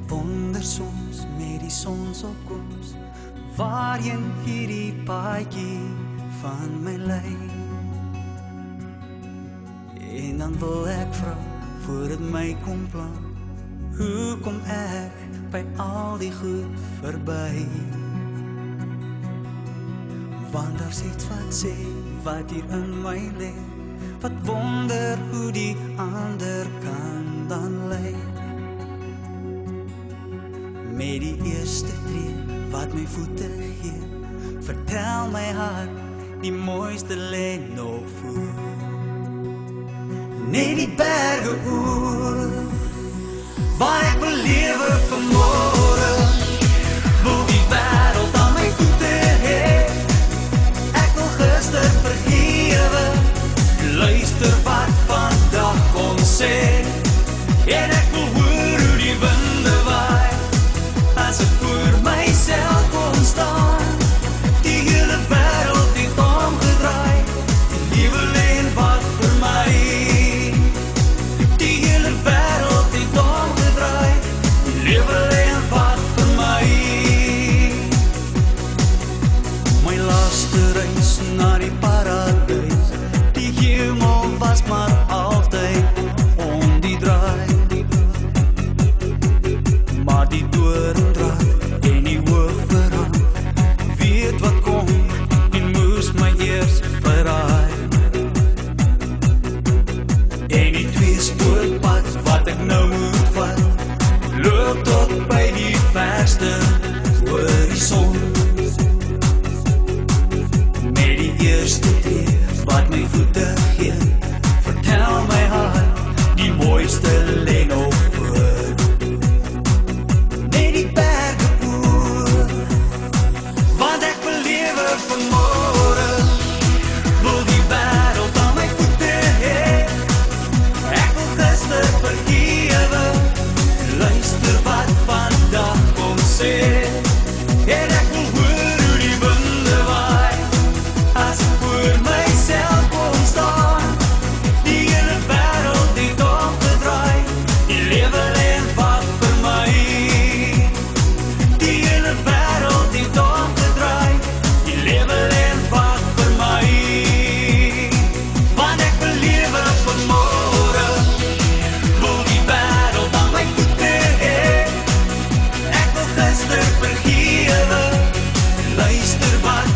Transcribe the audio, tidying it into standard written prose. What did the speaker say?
wonder soms met die sonsopkoms waarheen hierdie paadjie van my lei. En dan wil ek vra voor dit my kom plan, hoe kom ek by al die goed verby? Want daar's iets wat sê, wat hier in my lê, wat wonder hoe die ander kan dan lei. Met die eerste tree wat my voete gee, vertel my hart, die mooiste lê nog voor. Net die berge oor, waar ek wil lewe vanmôre, wil die wêreld aan my voete hê. Ek wil gister vergewe, luister wat vandag kom sê, en ek wil hoor hoe die winde waai, as ek voor myself kom staan. Die hele wêreld het omgedraai, die lewe lê en wag vir my. Die hele wêreld het omgedraai, die lewe lê en wag vir my. My laaste reis na die paradys, die hemel was maar altyd om die draai. Maar die doorndraad en die hoofverraad, weet wat kom en moes my eers verraai. En die tweespoorpad wat ek nou moet vat, loop tot by die verste horison. Met die eerste tree wat my voete gee, vertel my hart, die mooiste lê nog voor. Net die berge oor, want ek wil lewe vanmôre, wil die wêreld aan my voete hê. Ek wil gister vergewe, luister wat vandag kom sê, en ek wil hoor hoe die winde waai, as ek voor myself kom staan. Die hele wêreld het omgedraai, die lewe lê en wag vir my. Die hele wêreld het omgedraai, die lewe lê en wag vir my. Want ek wil lewe vanmôre, wil die wêreld aan my voete hê. Ek wil gister vergewe, luister wat